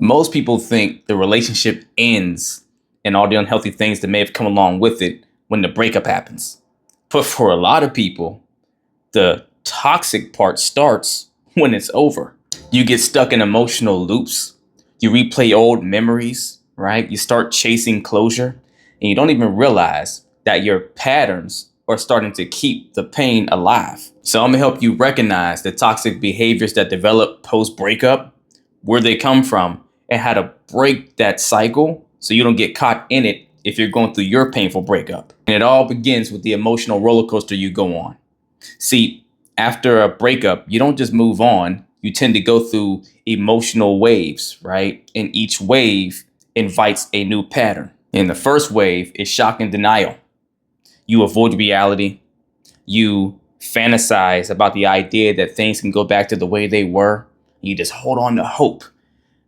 Most people think the relationship ends and all the unhealthy things that may have come along with it when the breakup happens. But for a lot of people, the toxic part starts when it's over. You get stuck in emotional loops. You replay old memories, right? You start chasing closure, and you don't even realize that your patterns are starting to keep the pain alive. So I'm gonna help you recognize the toxic behaviors that develop post breakup, where they come from, and how to break that cycle so you don't get caught in it if you're going through your painful breakup. And it all begins with the emotional roller coaster you go on. See, after a breakup, you don't just move on. You tend to go through emotional waves, right? And each wave invites a new pattern. And the first wave is shock and denial. You avoid reality. You fantasize about the idea that things can go back to the way they were. You just hold on to hope.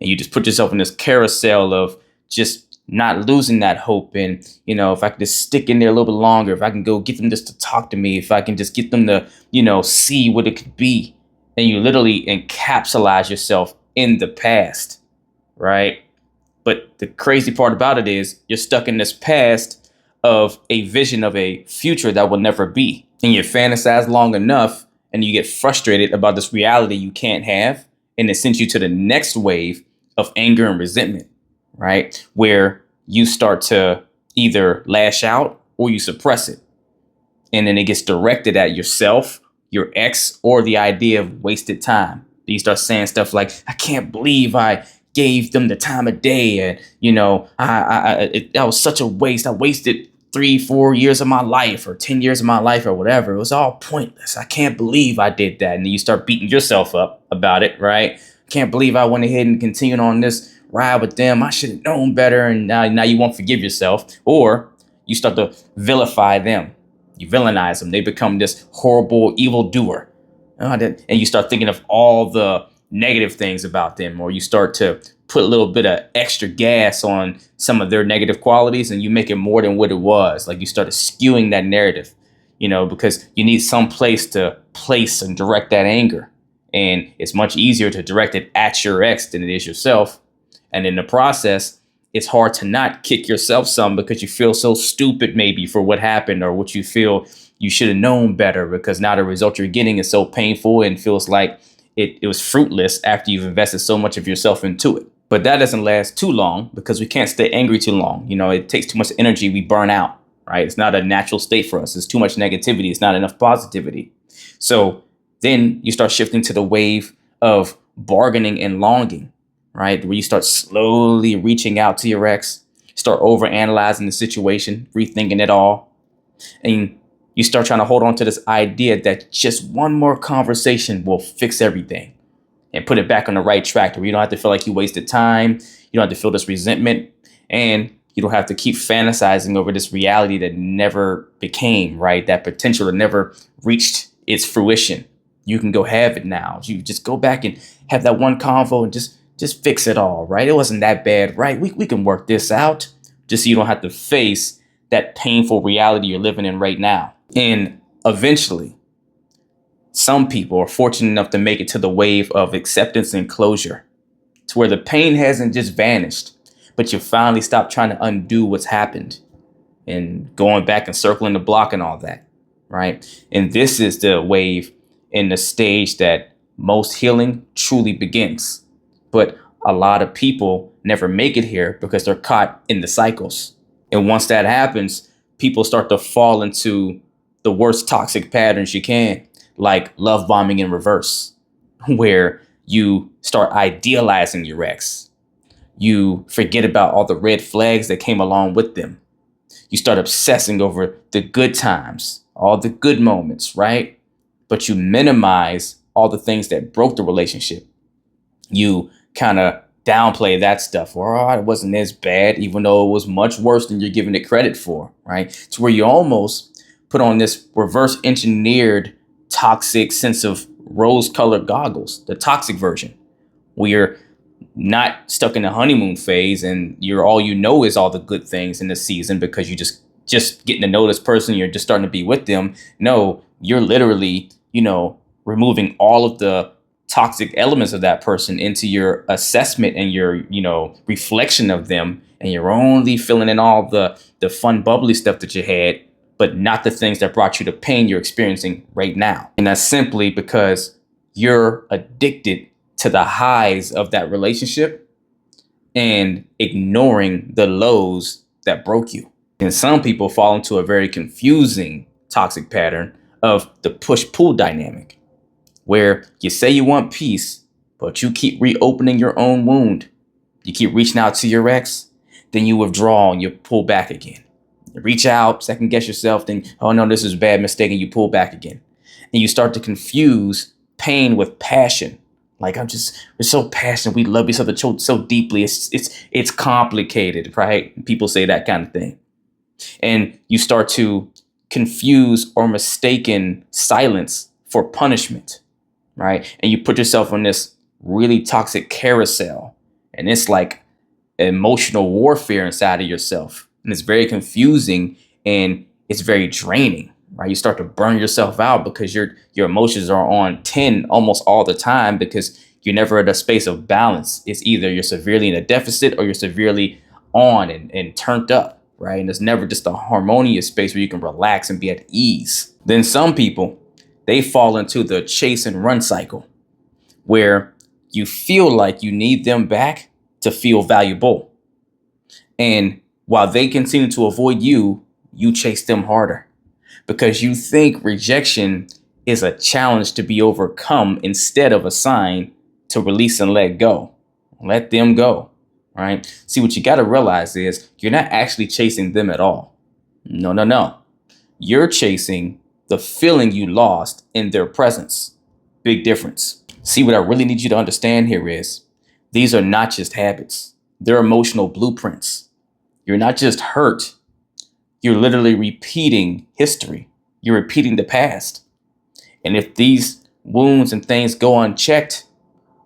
And you just put yourself in this carousel of just not losing that hope. And, if I could just stick in there a little bit longer, if I can go get them just to talk to me, if I can just get them to, see what it could be. And you literally encapsulate yourself in the past, right? But the crazy part about it is you're stuck in this past of a vision of a future that will never be. And you fantasize long enough and you get frustrated about this reality you can't have. And it sends you to the next wave of anger and resentment, right? Where you start to either lash out or you suppress it. And then it gets directed at yourself, your ex, or the idea of wasted time. You start saying stuff like, I can't believe I gave them the time of day. And, that was such a waste. I wasted 3-4 years of my life or 10 years of my life or whatever. It was all pointless. I can't believe I did that. And then you start beating yourself up about it, right? Can't believe I went ahead and continued on this ride with them. I should have known better. And now you won't forgive yourself. Or you start to vilify them. You villainize them. They become this horrible evildoer. And you start thinking of all the negative things about them, or you start to put a little bit of extra gas on some of their negative qualities and you make it more than what it was. Like you started skewing that narrative, because you need some place to place and direct that anger. And it's much easier to direct it at your ex than it is yourself. And in the process, it's hard to not kick yourself some because you feel so stupid maybe for what happened or what you feel you should have known better, because now the result you're getting is so painful and feels like it was fruitless after you've invested so much of yourself into it. But that doesn't last too long because we can't stay angry too long. It takes too much energy. We burn out, right? It's not a natural state for us. It's too much negativity. It's not enough positivity. So then you start shifting to the wave of bargaining and longing, right? Where you start slowly reaching out to your ex, start overanalyzing the situation, rethinking it all. And you start trying to hold on to this idea that just one more conversation will fix everything and put it back on the right track where you don't have to feel like you wasted time. You don't have to feel this resentment, and you don't have to keep fantasizing over this reality that never became, right? That potential that never reached its fruition. You can go have it now. You just go back and have that one convo and just fix it all, right? It wasn't that bad, right? We can work this out, just so you don't have to face that painful reality you're living in right now. And eventually, some people are fortunate enough to make it to the wave of acceptance and closure, to where the pain hasn't just vanished, but you finally stop trying to undo what's happened and going back and circling the block and all that, right? And this is the wave in the stage that most healing truly begins. But a lot of people never make it here because they're caught in the cycles. And once that happens, people start to fall into the worst toxic patterns you can, like love bombing in reverse, where you start idealizing your ex. You forget about all the red flags that came along with them. You start obsessing over the good times, all the good moments, right? But you minimize all the things that broke the relationship. You kind of downplay that stuff, or it wasn't as bad, even though it was much worse than you're giving it credit for, right? To where you almost put on this reverse engineered toxic sense of rose colored goggles, the toxic version, where you're not stuck in the honeymoon phase and all is all the good things in the season because you just getting to know this person, you're just starting to be with them. No, you're literally, removing all of the toxic elements of that person into your assessment and your, reflection of them, and you're only filling in all the fun bubbly stuff that you had, but not the things that brought you the pain you're experiencing right now. And that's simply because you're addicted to the highs of that relationship and ignoring the lows that broke you. And some people fall into a very confusing toxic pattern of the push-pull dynamic, where you say you want peace, but you keep reopening your own wound. You keep reaching out to your ex, then you withdraw and you pull back again. You reach out, second guess yourself, then, oh no, this is a bad mistake, and you pull back again. And you start to confuse pain with passion. Like, we're so passionate, we love each other so deeply. It's complicated, right? People say that kind of thing. And you start to confuse or mistaken silence for punishment, right? And you put yourself on this really toxic carousel, and it's like emotional warfare inside of yourself. And it's very confusing and it's very draining, right? You start to burn yourself out because your emotions are on 10 almost all the time, because you're never at a space of balance. It's either you're severely in a deficit or you're severely on and turned up, right? And it's never just a harmonious space where you can relax and be at ease. Then some people, they fall into the chase and run cycle, where you feel like you need them back to feel valuable. And while they continue to avoid you, you chase them harder, because you think rejection is a challenge to be overcome instead of a sign to release and let go. Let them go, right? See, what you got to realize is you're not actually chasing them at all. No, no, no. You're chasing the feeling you lost in their presence. Big difference. See, what I really need you to understand here is these are not just habits. They're emotional blueprints. You're not just hurt. You're literally repeating history. You're repeating the past. And if these wounds and things go unchecked,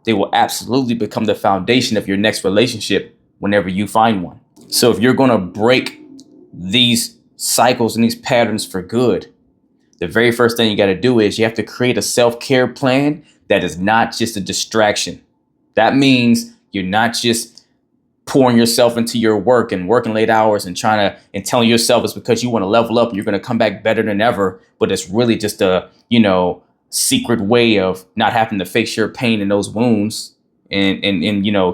they will absolutely become the foundation of your next relationship whenever you find one. So if you're going to break these cycles and these patterns for good, the very first thing you got to do is you have to create a self-care plan that is not just a distraction. That means you're not just pouring yourself into your work and working late hours and telling yourself it's because you want to level up and you're going to come back better than ever. But it's really just a, secret way of not having to face your pain and those wounds, and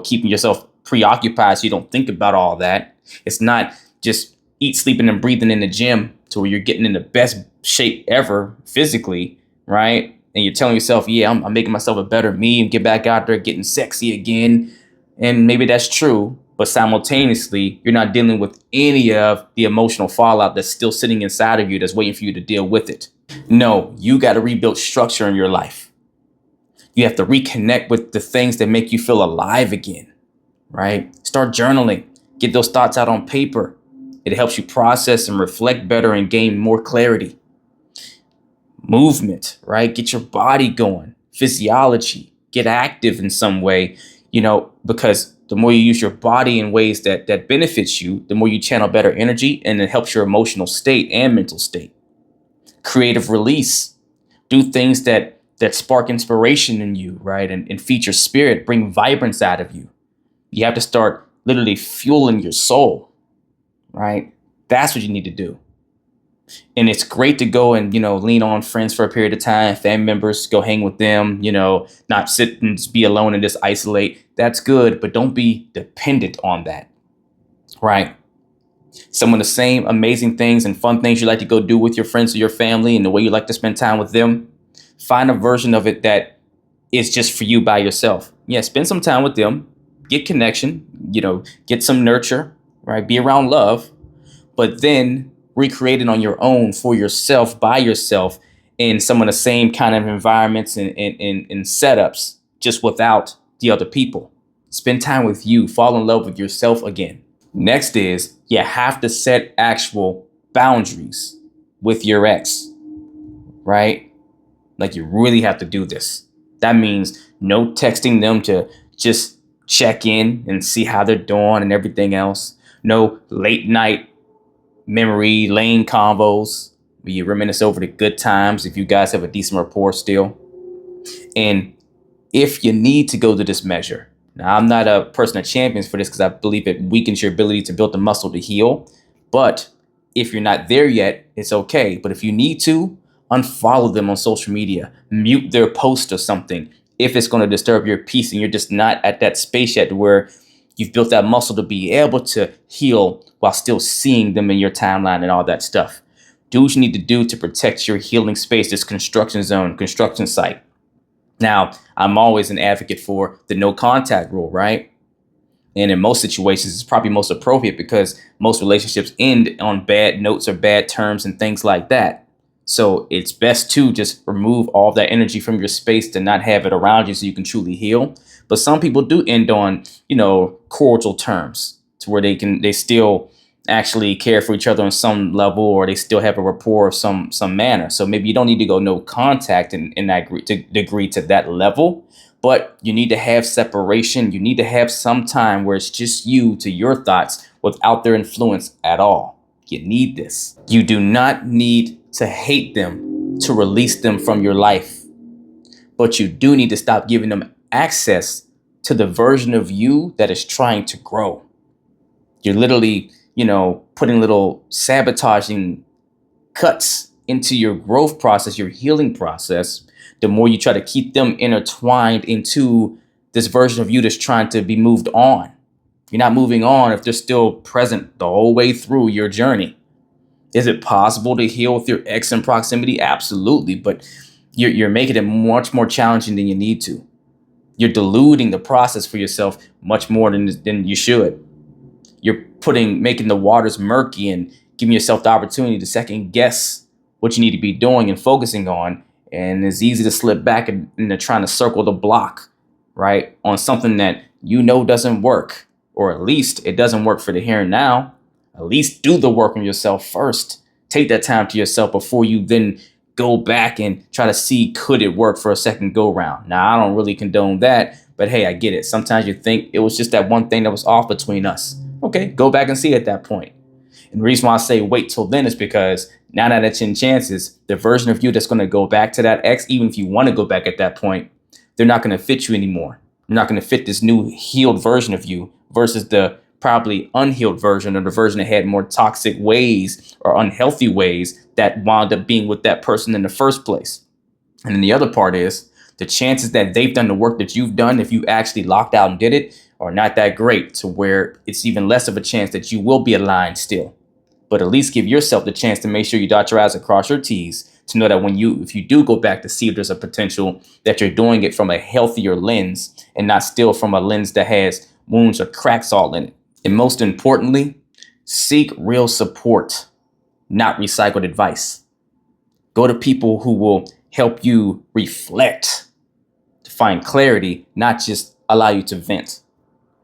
keeping yourself preoccupied so you don't think about all that. It's not just eat, sleeping, and breathing in the gym to where you're getting in the best shape ever physically, right? And you're telling yourself, yeah, I'm making myself a better me and get back out there getting sexy again. And maybe that's true, but simultaneously, you're not dealing with any of the emotional fallout that's still sitting inside of you that's waiting for you to deal with it. No, you got to rebuild structure in your life. You have to reconnect with the things that make you feel alive again, right? Start journaling. Get those thoughts out on paper. It helps you process and reflect better and gain more clarity. Movement, right? Get your body going. Physiology. Get active in some way, because the more you use your body in ways that benefits you, the more you channel better energy, and it helps your emotional state and mental state. Creative release. Do things that spark inspiration in you, right? And feed your spirit, bring vibrance out of you. You have to start literally fueling your soul, right? That's what you need to do. And it's great to go and, lean on friends for a period of time, family members, go hang with them, not sit and just be alone and just isolate. That's good, but don't be dependent on that, right? Some of the same amazing things and fun things you like to go do with your friends or your family and the way you like to spend time with them, find a version of it that is just for you by yourself. Yeah, spend some time with them, get connection, get some nurture, right? Be around love, but then recreate it on your own for yourself, by yourself, in some of the same kind of environments and setups, just without the other people. Spend time with you, fall in love with yourself again. Next is you have to set actual boundaries with your ex, right? Like, you really have to do this. That means no texting them to just check in and see how they're doing and everything else. No late night memory lane convos where you reminisce over the good times if you guys have a decent rapport still. And if you need to go to this measure. Now, I'm not a person that champions for this because I believe it weakens your ability to build the muscle to heal. But if you're not there yet, it's okay. But if you need to, unfollow them on social media, mute their post or something if it's going to disturb your peace and you're just not at that space yet where you've built that muscle to be able to heal while still seeing them in your timeline and all that stuff. Do what you need to do to protect your healing space, this construction zone, construction site. Now, I'm always an advocate for the no contact rule, right? And in most situations, it's probably most appropriate because most relationships end on bad notes or bad terms and things like that. So it's best to just remove all that energy from your space to not have it around you so you can truly heal. But some people do end on, cordial terms to where they still actually care for each other on some level, or they still have a rapport of some manner. So maybe you don't need to go no contact in that degree to that level, but you need to have separation. You need to have some time where it's just you to your thoughts without their influence at all. You need this. You do not need to hate them to release them from your life, but you do need to stop giving them access to the version of you that is trying to grow. You're literally, putting little sabotaging cuts into your growth process, your healing process, the more you try to keep them intertwined into this version of you that's trying to be moved on. You're not moving on if they're still present the whole way through your journey. Is it possible to heal with your ex in proximity? Absolutely. But you're making it much more challenging than you need to. You're diluting the process for yourself much more than you should. You're making the waters murky and giving yourself the opportunity to second guess what you need to be doing and focusing on. And it's easy to slip back into trying to circle the block, right, on something that doesn't work, or at least it doesn't work for the here and now. At least do the work on yourself first. Take that time to yourself before you then go back and try to see, could it work for a second go round? Now, I don't really condone that, but hey, I get it. Sometimes you think it was just that one thing that was off between us. Okay, go back and see at that point. And the reason why I say wait till then is because 9 out of 10 chances, the version of you that's going to go back to that ex, even if you want to go back at that point, they're not going to fit you anymore. They're not going to fit this new healed version of you versus the probably unhealed version, or the version that had more toxic ways or unhealthy ways that wound up being with that person in the first place. And then the other part is the chances that they've done the work that you've done, if you actually locked out and did it, are not that great, to where it's even less of a chance that you will be aligned still. But at least give yourself the chance to make sure you dot your I's and cross your T's, to know that if you do go back to see if there's a potential, that you're doing it from a healthier lens and not still from a lens that has wounds or cracks all in it. And most importantly, seek real support, not recycled advice. Go to people who will help you reflect, to find clarity, not just allow you to vent,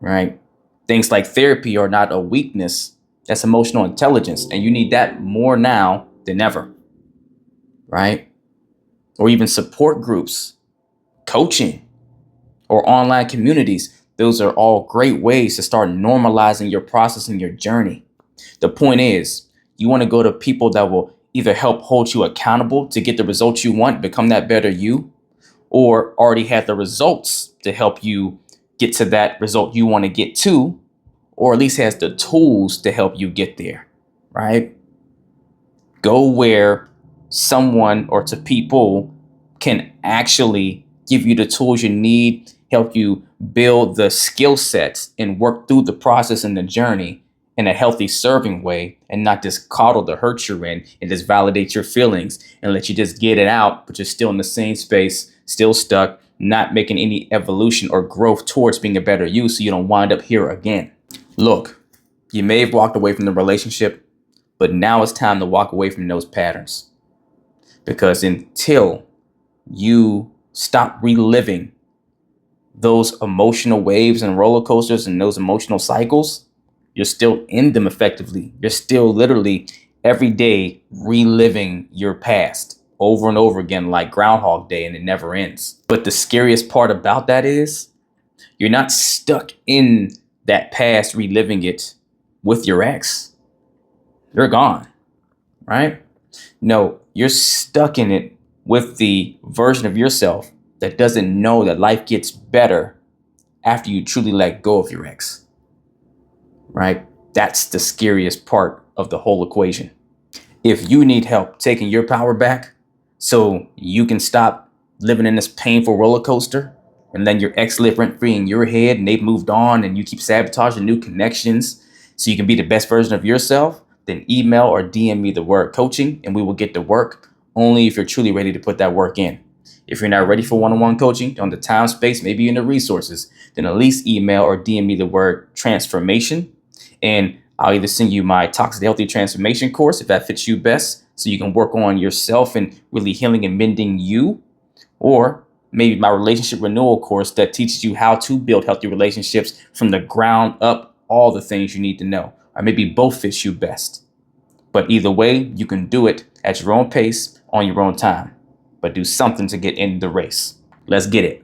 right? Things like therapy are not a weakness. That's emotional intelligence. And you need that more now than ever, right? Or even support groups, coaching, or online communities. Those are all great ways to start normalizing your process and your journey. The point is, you want to go to people that will either help hold you accountable to get the results you want, become that better you, or already have the results to help you get to that result you want to get to, or at least has the tools to help you get there, right? Go where someone or to people can actually give you the tools you need, help you build the skill sets and work through the process and the journey in a healthy, serving way, and not just coddle the hurt you're in and just validate your feelings and let you just get it out, but you're still in the same space, still stuck, not making any evolution or growth towards being a better you, so you don't wind up here again. Look, you may have walked away from the relationship, but now it's time to walk away from those patterns. Because until you stop reliving those emotional waves and roller coasters and those emotional cycles, you're still in them effectively. You're still literally every day reliving your past over and over again, like Groundhog Day, and it never ends. But the scariest part about that is you're not stuck in that past reliving it with your ex. You're gone, right? No, you're stuck in it with the version of yourself that doesn't know that life gets better after you truly let go of your ex, right? That's the scariest part of the whole equation. If you need help taking your power back so you can stop living in this painful roller coaster and then your ex live rent free in your head and they've moved on and you keep sabotaging new connections so you can be the best version of yourself, then email or DM me the word coaching and we will get to work only if you're truly ready to put that work in. If you're not ready for one-on-one coaching on the time, space, maybe in the resources, then at least email or DM me the word transformation and I'll either send you my Toxic Healthy Transformation course if that fits you best, so you can work on yourself and really healing and mending you, or maybe my relationship renewal course that teaches you how to build healthy relationships from the ground up, all the things you need to know, or maybe both fits you best. But either way, you can do it at your own pace on your own time, but do something to get in the race. Let's get it.